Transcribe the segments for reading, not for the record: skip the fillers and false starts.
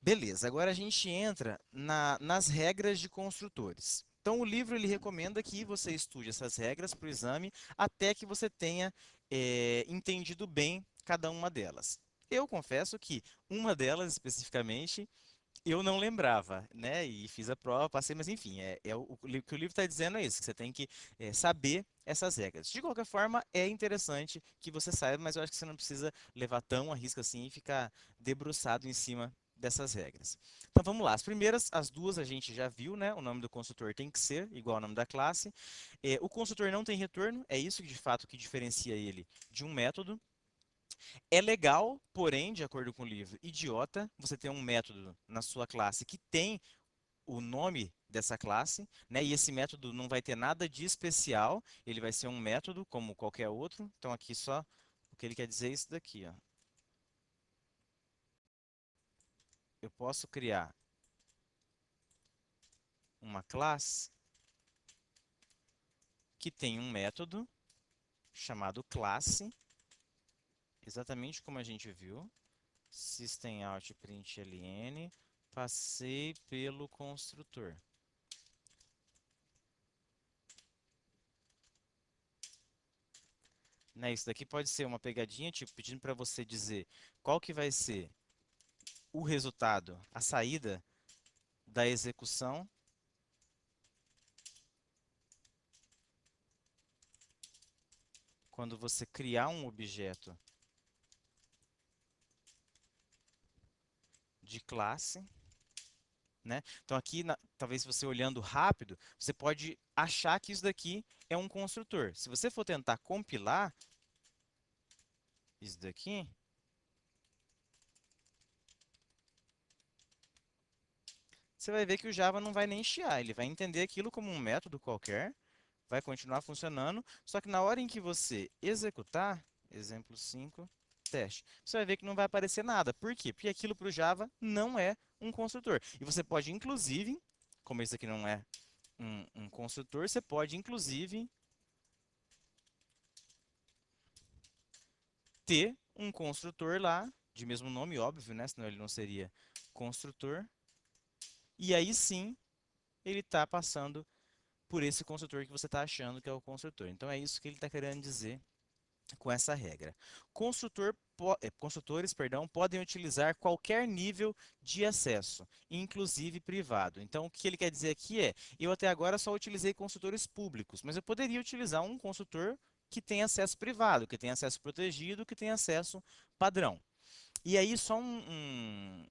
Beleza, agora a gente entra nas regras de construtores. Então, o livro ele recomenda que você estude essas regras para o exame até que você tenha entendido bem cada uma delas. Eu confesso que uma delas especificamente eu não lembrava, né? E fiz a prova, passei, mas enfim, o que o livro está dizendo é isso, que você tem que saber essas regras. De qualquer forma, é interessante que você saiba, mas eu acho que você não precisa levar tão a risco assim e ficar debruçado em cima dessas regras. Então vamos lá, as primeiras, as duas a gente já viu, né? O nome do construtor tem que ser igual ao nome da classe. O construtor não tem retorno, é isso que de fato que diferencia ele de um método. É legal, porém, de acordo com o livro, idiota, você ter um método na sua classe que tem o nome dessa classe, né? E esse método não vai ter nada de especial, ele vai ser um método como qualquer outro. Então aqui só o que ele quer dizer é isso daqui, ó. Eu posso criar uma classe que tem um método chamado classe, exatamente como a gente viu, systemout.println, passei pelo construtor. Né, isso daqui pode ser uma pegadinha, tipo, pedindo para você dizer qual que vai ser o resultado, a saída da execução quando você criar um objeto de classe, né? Então aqui, talvez você olhando rápido, você pode achar que isso daqui é um construtor. Se você for tentar compilar isso daqui, você vai ver que o Java não vai nem chiar, ele vai entender aquilo como um método qualquer, vai continuar funcionando, só que na hora em que você executar, exemplo 5, teste, você vai ver que não vai aparecer nada. Por quê? Porque aquilo para o Java não é um construtor. E você pode, inclusive, como esse aqui não é um construtor, você pode, inclusive, ter um construtor lá, de mesmo nome, óbvio, né? Senão ele não seria construtor. E aí sim, ele está passando por esse construtor que você está achando que é o construtor. Então é isso que ele está querendo dizer com essa regra. Construtores, perdão, podem utilizar qualquer nível de acesso, inclusive privado. Então, o que ele quer dizer aqui é, eu até agora só utilizei construtores públicos, mas eu poderia utilizar um construtor que tem acesso privado, que tem acesso protegido, que tem acesso padrão. E aí, só um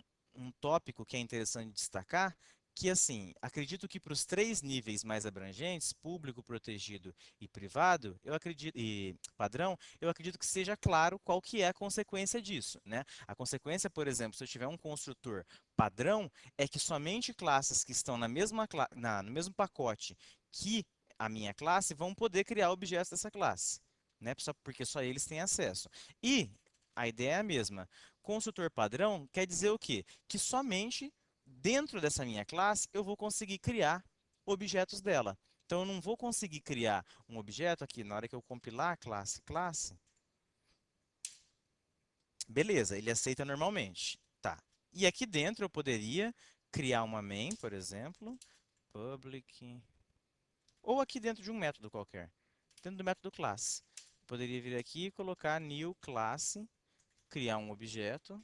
tópico que é interessante destacar, que assim, acredito que para os três níveis mais abrangentes, público, protegido e privado, eu acredito, e padrão, eu acredito que seja claro qual que é a consequência disso, né? A consequência, por exemplo, se eu tiver um construtor padrão, é que somente classes que estão no mesmo pacote que a minha classe vão poder criar objetos dessa classe, né? Porque só eles têm acesso. E a ideia é a mesma. Construtor padrão quer dizer o quê? Que somente dentro dessa minha classe eu vou conseguir criar objetos dela. Então eu não vou conseguir criar um objeto aqui na hora que eu compilar a classe. Beleza, ele aceita normalmente. Tá. E aqui dentro eu poderia criar uma main, por exemplo, public, ou aqui dentro de um método qualquer, dentro do método classe. Eu poderia vir aqui e colocar new classe, criar um objeto.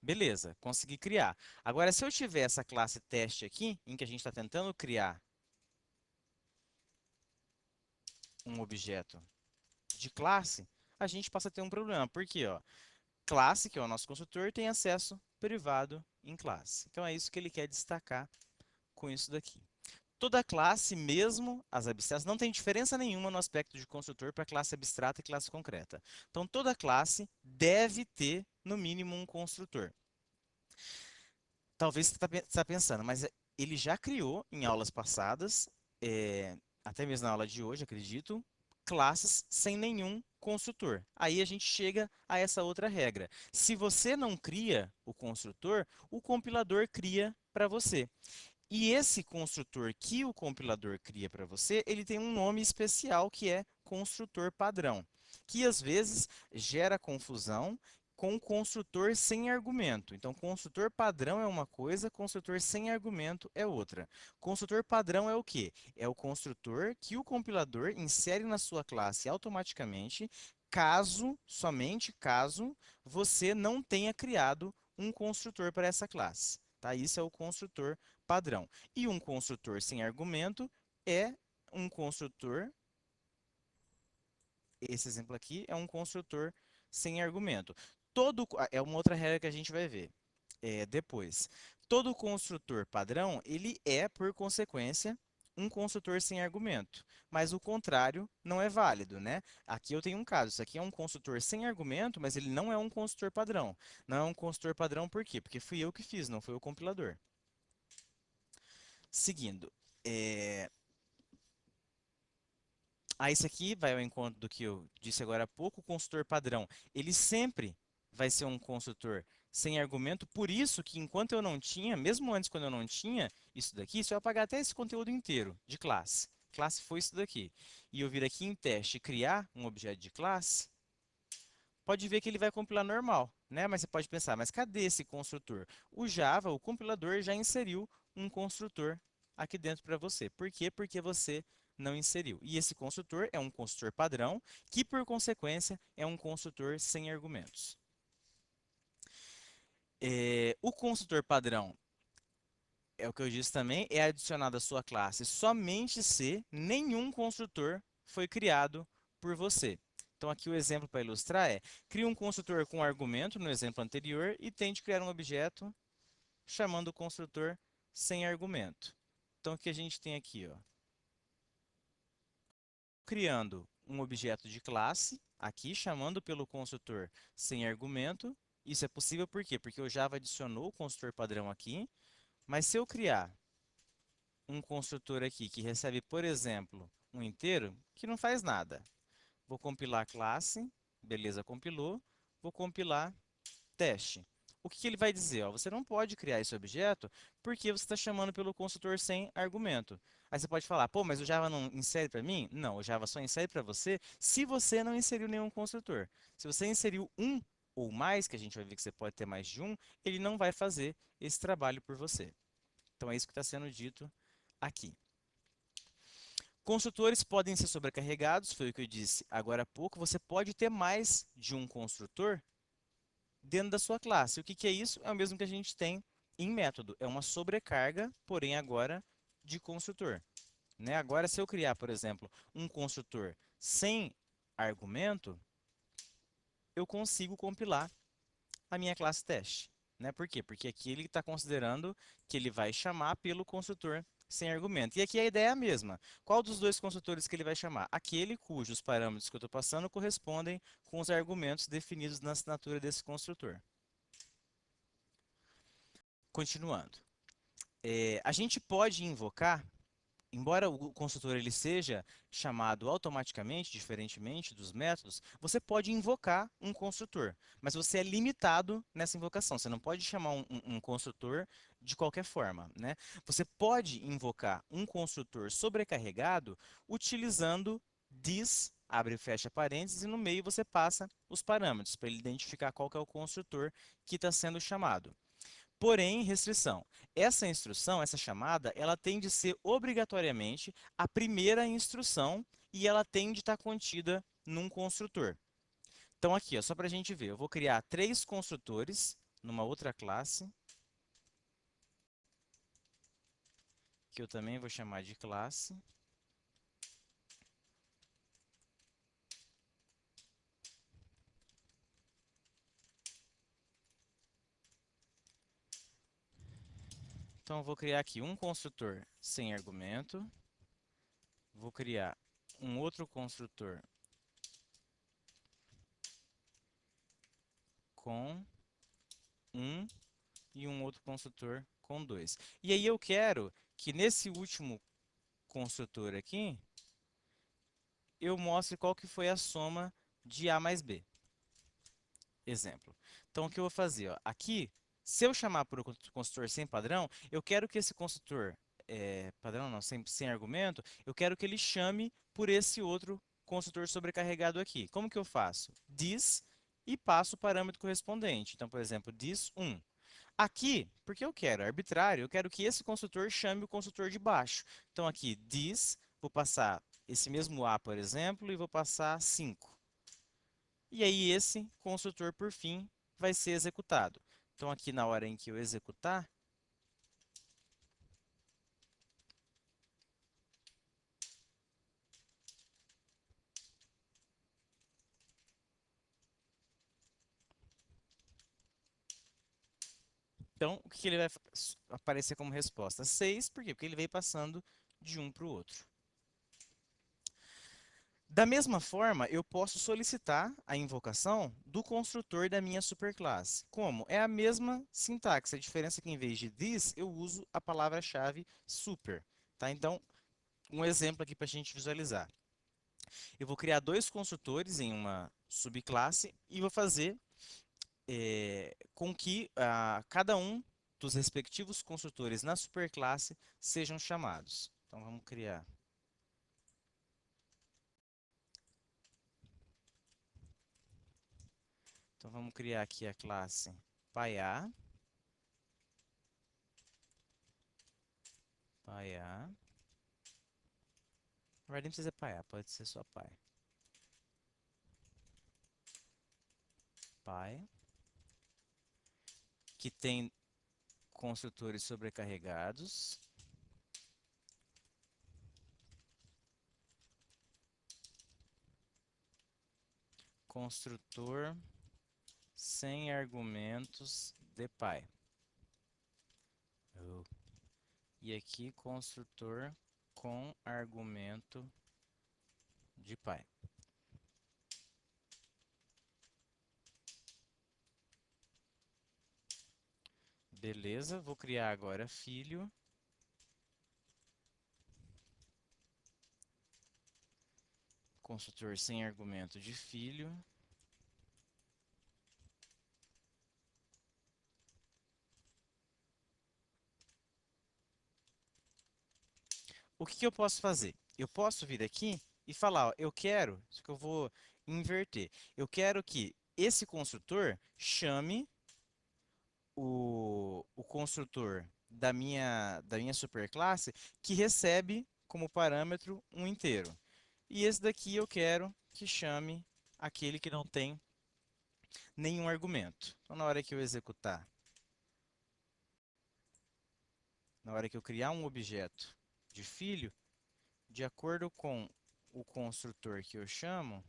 Beleza, consegui criar. Agora, se eu tiver essa classe teste aqui, em que a gente está tentando criar um objeto de classe, a gente passa a ter um problema. Por quê? Ó, classe, que é o nosso construtor, tem acesso privado em classe. Então, é isso que ele quer destacar com isso daqui. Toda classe, mesmo as abstratas, não tem diferença nenhuma no aspecto de construtor para classe abstrata e classe concreta. Então, toda classe deve ter, no mínimo, um construtor. Talvez você está pensando, mas ele já criou em aulas passadas, até mesmo na aula de hoje, acredito, classes sem nenhum construtor. Aí a gente chega a essa outra regra. Se você não cria o construtor, o compilador cria para você. E esse construtor que o compilador cria para você, ele tem um nome especial que é construtor padrão, que às vezes gera confusão com construtor sem argumento. Então, construtor padrão é uma coisa, construtor sem argumento é outra. Construtor padrão é o quê? É o construtor que o compilador insere na sua classe automaticamente, caso, somente caso, você não tenha criado um construtor para essa classe. Tá? Isso é o construtor padrão. E um construtor sem argumento é um construtor, esse exemplo aqui é um construtor sem argumento. É uma outra regra que a gente vai ver depois. Todo construtor padrão, ele é, por consequência, um construtor sem argumento. Mas o contrário não é válido, né? Aqui eu tenho um caso. Isso aqui é um construtor sem argumento, mas ele não é um construtor padrão. Não é um construtor padrão por quê? Porque fui eu que fiz, não foi o compilador. Seguindo. É, esse aqui vai ao encontro do que eu disse agora há pouco, o construtor padrão. Ele sempre vai ser um construtor sem argumento, por isso que enquanto eu não tinha, mesmo antes quando eu não tinha isso daqui, se eu apagar até esse conteúdo inteiro de classe, classe foi isso daqui, e eu vir aqui em teste criar um objeto de classe, pode ver que ele vai compilar normal, né? Mas você pode pensar, mas cadê esse construtor? O Java, o compilador, já inseriu um construtor aqui dentro para você. Por quê? Porque você não inseriu. E esse construtor é um construtor padrão, que por consequência é um construtor sem argumentos. O construtor padrão, é o que eu disse também, é adicionado à sua classe somente se nenhum construtor foi criado por você. Então, aqui o exemplo para ilustrar é, crie um construtor com argumento no exemplo anterior e tente criar um objeto chamando o construtor sem argumento. Então, o que a gente tem aqui? Ó, criando um objeto de classe, aqui chamando pelo construtor sem argumento. Isso é possível por quê? Porque o Java adicionou o construtor padrão aqui, mas se eu criar um construtor aqui que recebe, por exemplo, um inteiro, que não faz nada. Vou compilar a classe, beleza, compilou. Vou compilar teste. O que ele vai dizer? Ó, você não pode criar esse objeto porque você está chamando pelo construtor sem argumento. Aí você pode falar, pô, mas o Java não insere para mim? Não, o Java só insere para você se você não inseriu nenhum construtor. Se você inseriu um ou mais, que a gente vai ver que você pode ter mais de um, ele não vai fazer esse trabalho por você. Então é isso que está sendo dito aqui. Construtores podem ser sobrecarregados, foi o que eu disse agora há pouco. Você pode ter mais de um construtor dentro da sua classe. O que é isso? É o mesmo que a gente tem em método. É uma sobrecarga, porém agora de construtor. Né? Agora, se eu criar, por exemplo, um construtor sem argumento, eu consigo compilar a minha classe teste. Né? Por quê? Porque aqui ele está considerando que ele vai chamar pelo construtor sem argumento. E aqui a ideia é a mesma. Qual dos dois construtores que ele vai chamar? Aquele cujos parâmetros que eu estou passando correspondem com os argumentos definidos na assinatura desse construtor. Continuando. A gente pode invocar, embora o construtor ele seja chamado automaticamente, diferentemente dos métodos, você pode invocar um construtor, mas você é limitado nessa invocação. Você não pode chamar um construtor de qualquer forma, né? Você pode invocar um construtor sobrecarregado utilizando this, abre e fecha parênteses, e no meio você passa os parâmetros para ele identificar qual que é o construtor que está sendo chamado. Porém, restrição. Essa instrução, essa chamada, ela tem de ser obrigatoriamente a primeira instrução e ela tem de estar contida num construtor. Então, aqui, ó, só para a gente ver, eu vou criar 3 construtores numa outra classe, que eu também vou chamar de classe. Então, eu vou criar aqui um construtor sem argumento, vou criar um outro construtor com 1 e um outro construtor com 2. E aí eu quero que nesse último construtor aqui, eu mostre qual que foi a soma de A mais B. Exemplo. Então, o que eu vou fazer? Ó, aqui, se eu chamar por um construtor sem padrão, eu quero que esse construtor, padrão não, sem argumento, eu quero que ele chame por esse outro construtor sobrecarregado aqui. Como que eu faço? This e passo o parâmetro correspondente. Então, por exemplo, this 1. Aqui, porque eu quero, é arbitrário, eu quero que esse construtor chame o construtor de baixo. Então aqui, this, vou passar esse mesmo A, por exemplo, e vou passar 5. E aí esse construtor, por fim, vai ser executado. Então aqui na hora em que eu executar, então o que ele vai aparecer como resposta? 6, por quê? Porque ele veio passando de um para o outro. Da mesma forma, eu posso solicitar a invocação do construtor da minha superclasse. Como? É a mesma sintaxe. A diferença é que em vez de this, eu uso a palavra-chave super. Tá? Então, um exemplo aqui para a gente visualizar. Eu vou criar dois construtores em uma subclasse e vou fazer com que cada um dos respectivos construtores na superclasse sejam chamados. Então, vamos criar. Então, vamos criar aqui a classe paiá. Paiá. Na verdade, não precisa ser paiá, pode ser só pai. Pai, que tem construtores sobrecarregados. Construtor sem argumentos de pai. Oh. E aqui, construtor com argumento de pai. Beleza, vou criar agora filho. Construtor sem argumento de filho. O que eu posso fazer? Eu posso vir aqui e falar, ó, eu quero, isso que eu vou inverter. Eu quero que esse construtor chame o construtor da minha superclasse que recebe como parâmetro um inteiro. E esse daqui eu quero que chame aquele que não tem nenhum argumento. Então, na hora que eu executar, na hora que eu criar um objeto de filho, de acordo com o construtor que eu chamo,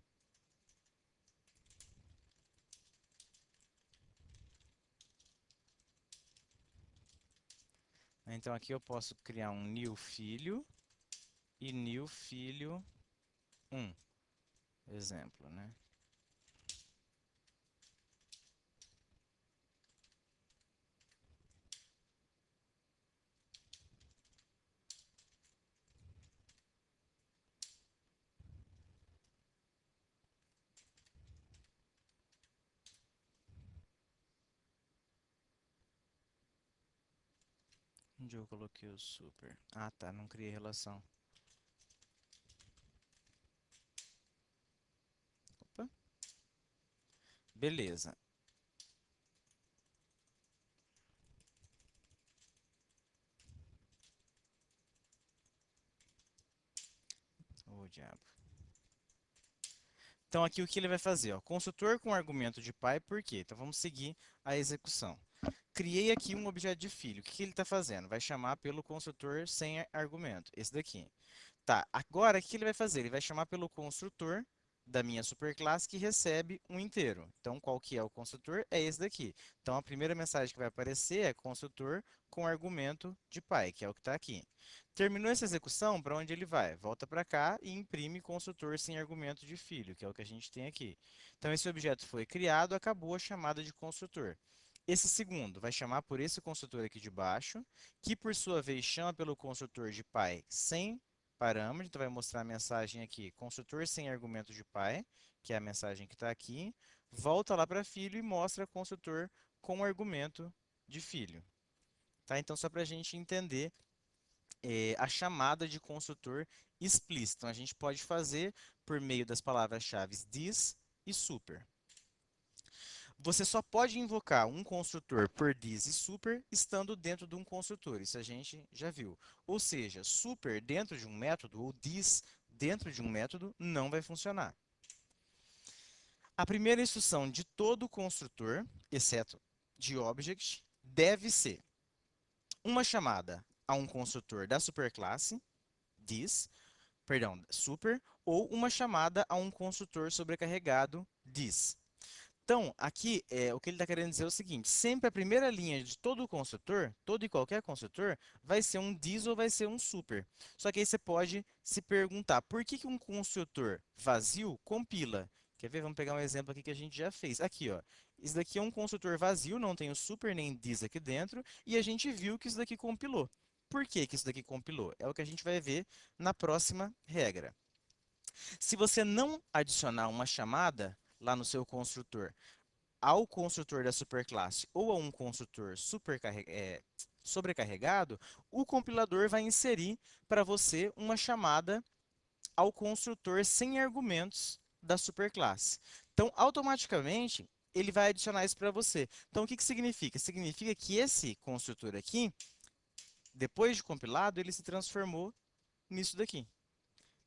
então aqui eu posso criar um new filho e new filho 1, exemplo, né? Onde eu coloquei o super? Ah, tá, não criei relação. Opa, beleza. Ô, diabo. Então aqui o que ele vai fazer? Ó, construtor com argumento de pai, por quê? Então vamos seguir a execução. Criei aqui um objeto de filho. O que ele está fazendo? Vai chamar pelo construtor sem argumento, esse daqui. Tá, agora o que ele vai fazer? Ele vai chamar pelo construtor da minha superclasse que recebe um inteiro. Então, qual que é o construtor? É esse daqui. Então, a primeira mensagem que vai aparecer é construtor com argumento de pai, que é o que está aqui. Terminou essa execução, para onde ele vai? Volta para cá e imprime construtor sem argumento de filho, que é o que a gente tem aqui. Então, esse objeto foi criado, acabou a chamada de construtor. Esse segundo vai chamar por esse construtor aqui de baixo, que por sua vez chama pelo construtor de pai sem parâmetro, então vai mostrar a mensagem aqui, construtor sem argumento de pai, que é a mensagem que está aqui, volta lá para filho e mostra construtor com argumento de filho. Tá? Então, só para a gente entender a chamada de construtor explícito. Então, a gente pode fazer por meio das palavras-chave this e super. Você só pode invocar um construtor por this e super estando dentro de um construtor. Isso a gente já viu. Ou seja, super dentro de um método ou this dentro de um método não vai funcionar. A primeira instrução de todo construtor, exceto de object, deve ser uma chamada a um construtor da superclasse, this, perdão, super, ou uma chamada a um construtor sobrecarregado, this. Então, aqui, o que ele está querendo dizer é o seguinte, sempre a primeira linha de todo construtor, todo e qualquer construtor, vai ser um this ou vai ser um super. Só que aí você pode se perguntar, por que que um construtor vazio compila? Quer ver? Vamos pegar um exemplo aqui que a gente já fez. Aqui, ó. Isso daqui é um construtor vazio, não tem o super nem this aqui dentro, e a gente viu que isso daqui compilou. Por que que isso daqui compilou? É o que a gente vai ver na próxima regra. Se você não adicionar uma chamada lá no seu construtor ao construtor da superclasse ou a um construtor sobrecarregado, o compilador vai inserir para você uma chamada ao construtor sem argumentos da superclasse. Então, automaticamente, ele vai adicionar isso para você. Então, o que que significa? Significa que esse construtor aqui, depois de compilado, ele se transformou nisso daqui.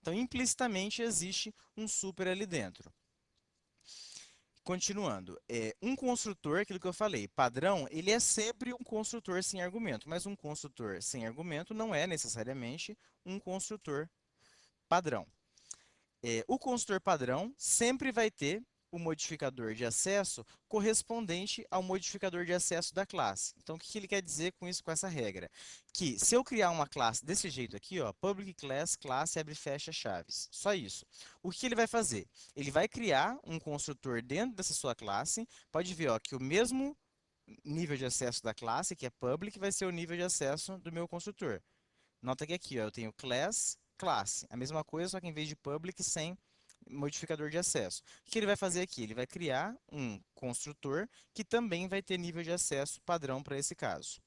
Então, implicitamente, existe um super ali dentro. Continuando, um construtor, aquilo que eu falei, padrão, ele é sempre um construtor sem argumento, mas um construtor sem argumento não é necessariamente um construtor padrão. O construtor padrão sempre vai ter o modificador de acesso correspondente ao modificador de acesso da classe. Então, o que que ele quer dizer com isso, com essa regra? Que se eu criar uma classe desse jeito aqui, ó, public class, classe, abre e fecha chaves. Só isso. O que ele vai fazer? Ele vai criar um construtor dentro dessa sua classe. Pode ver, ó, que o mesmo nível de acesso da classe, que é public, vai ser o nível de acesso do meu construtor. Nota que aqui, ó, eu tenho class, classe. A mesma coisa, só que em vez de public, sem modificador de acesso. O que ele vai fazer aqui? Ele vai criar um construtor que também vai ter nível de acesso padrão para esse caso.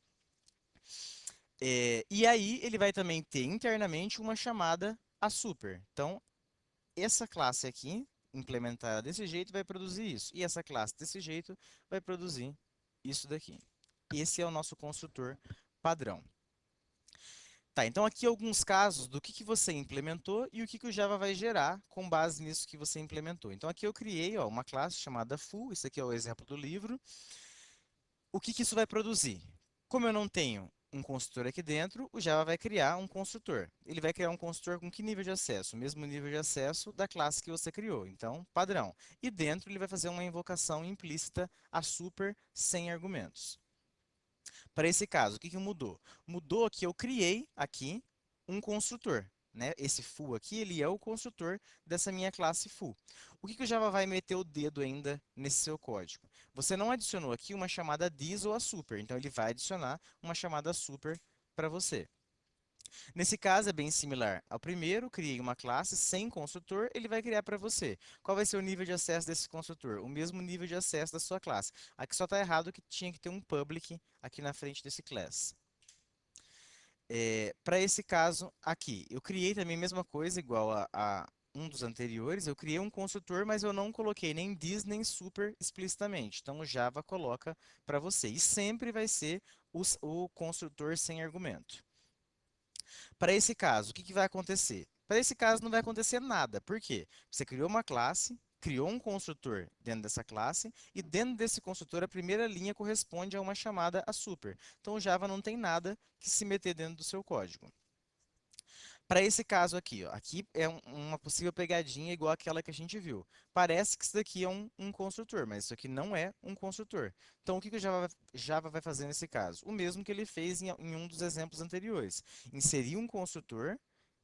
E aí, ele vai também ter internamente uma chamada a super. Então, essa classe aqui, implementada desse jeito, vai produzir isso. E essa classe desse jeito vai produzir isso daqui. Esse é o nosso construtor padrão. Tá, então aqui alguns casos do que você implementou e o que o Java vai gerar com base nisso que você implementou. Então aqui eu criei, ó, uma classe chamada full, isso aqui é o exemplo do livro. O que isso vai produzir? Como eu não tenho um construtor aqui dentro, o Java vai criar um construtor. Ele vai criar um construtor com que nível de acesso? O mesmo nível de acesso da classe que você criou, então padrão. E dentro ele vai fazer uma invocação implícita a super sem argumentos. Para esse caso, o que que mudou? Mudou que eu criei aqui um construtor, né? Esse full aqui, ele é o construtor dessa minha classe full. O que que o Java vai meter o dedo ainda nesse seu código? Você não adicionou aqui uma chamada this ou a super, então ele vai adicionar uma chamada super para você. Nesse caso é bem similar ao primeiro, criei uma classe sem construtor, ele vai criar para você. Qual vai ser o nível de acesso desse construtor? O mesmo nível de acesso da sua classe. Aqui só está errado que tinha que ter um public aqui na frente desse class. Para esse caso aqui, eu criei também a mesma coisa, igual a um dos anteriores, eu criei um construtor, mas eu não coloquei nem this nem super explicitamente. Então, o Java coloca para você. E sempre vai ser o construtor sem argumento. Para esse caso, o que que vai acontecer? Para esse caso não vai acontecer nada. Por quê? Você criou uma classe, criou um construtor dentro dessa classe, e dentro desse construtor a primeira linha corresponde a uma chamada a super. Então o Java não tem nada que se meter dentro do seu código. Para esse caso aqui, ó, aqui é uma possível pegadinha igual aquela que a gente viu. Parece que isso daqui é um construtor, mas isso aqui não é um construtor. Então, o que que o Java vai fazer nesse caso? O mesmo que ele fez em um dos exemplos anteriores. Inserir um construtor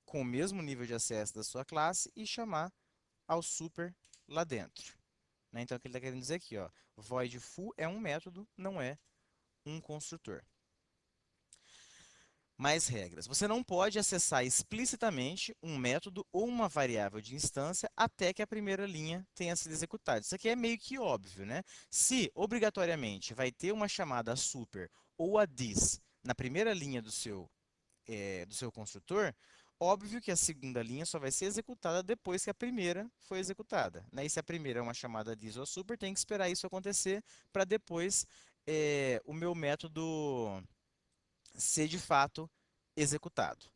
com o mesmo nível de acesso da sua classe e chamar ao super lá dentro. Né? Então, o que ele está querendo dizer aqui, ó, void foo é um método, não é um construtor. Mais regras. Você não pode acessar explicitamente um método ou uma variável de instância até que a primeira linha tenha sido executada. Isso aqui é meio que óbvio, né? Se obrigatoriamente vai ter uma chamada super ou a this na primeira linha do seu construtor, Óbvio que a segunda linha só vai ser executada depois que a primeira foi executada, né? E se a primeira é uma chamada de isosuper, tem que esperar isso acontecer para depois o meu método ser de fato executado.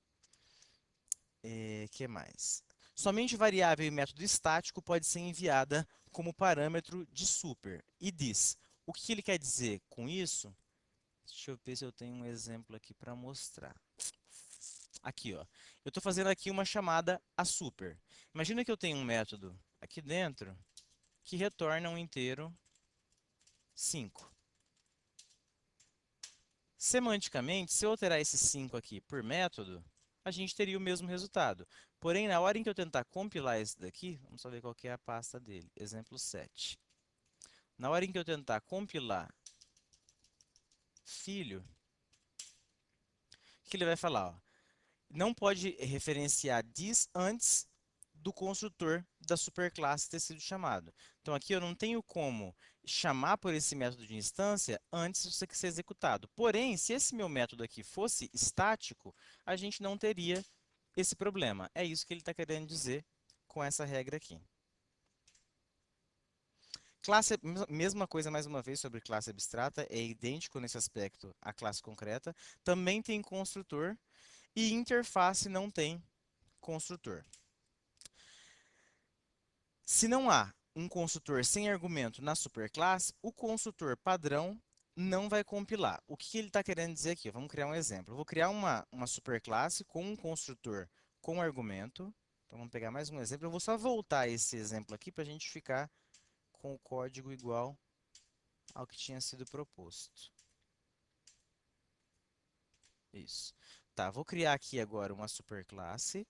Que mais? Somente variável e método estático pode ser enviada como parâmetro de super. E diz, o que ele quer dizer com isso? Deixa eu ver se eu tenho um exemplo aqui para mostrar. Aqui, ó. Eu estou fazendo aqui uma chamada a super. Imagina que eu tenho um método aqui dentro que retorna um inteiro 5. Semanticamente, se eu alterar esse 5 aqui por método, a gente teria o mesmo resultado. Porém, na hora em que eu tentar compilar esse daqui, vamos só ver qual que é a pasta dele, exemplo 7. Na hora em que eu tentar compilar filho, o que ele vai falar? Ó, não pode referenciar this antes do construtor da superclasse ter sido chamado. Então aqui eu não tenho como chamar por esse método de instância antes disso aqui ser executado. Porém, se esse meu método aqui fosse estático, a gente não teria esse problema. É isso que ele está querendo dizer com essa regra aqui. Classe, mesma coisa mais uma vez sobre classe abstrata, é idêntico nesse aspecto à classe concreta. Também tem construtor e interface não tem construtor. Se não há um construtor sem argumento na superclasse, o construtor padrão não vai compilar. O que ele está querendo dizer aqui? Vamos criar um exemplo. Eu vou criar uma superclasse com um construtor com argumento. Então, vamos pegar mais um exemplo. Eu vou só voltar esse exemplo aqui para a gente ficar com o código igual ao que tinha sido proposto. Isso. Tá, vou criar aqui agora uma superclasse.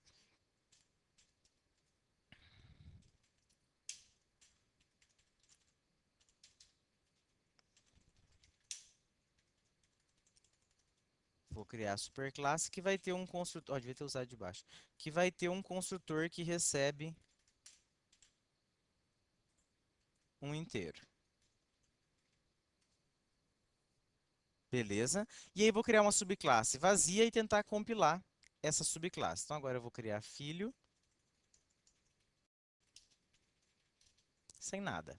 Vou criar a superclasse que vai ter um construtor, devia ter usado de baixo, que vai ter um construtor que recebe um inteiro. Beleza? E aí vou criar uma subclasse vazia e tentar compilar essa subclasse. Então agora eu vou criar filho sem nada.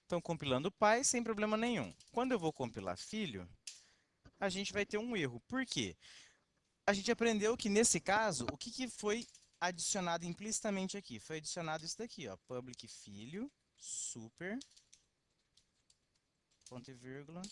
Então compilando pai sem problema nenhum. Quando eu vou compilar filho, a gente vai ter um erro. Por quê? A gente aprendeu que nesse caso, o que, que foi adicionado implicitamente aqui? Foi adicionado isso daqui, ó, public filho, super, ponto e vírgula.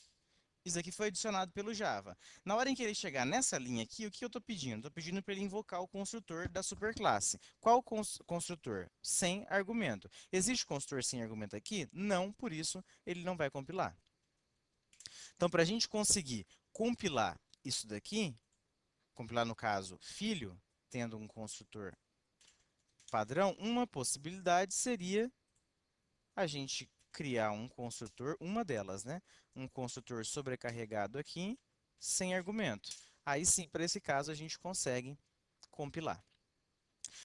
Isso aqui foi adicionado pelo Java. Na hora em que ele chegar nessa linha aqui, o que eu estou pedindo? Estou pedindo para ele invocar o construtor da superclasse. Qual construtor? Sem argumento. Existe construtor sem argumento aqui? Não, por isso ele não vai compilar. Então, para a gente conseguir compilar isso daqui, compilar no caso filho, tendo um construtor padrão, uma possibilidade seria a gente criar um construtor, uma delas, né? Um construtor sobrecarregado aqui, sem argumento. Aí sim, para esse caso, a gente consegue compilar.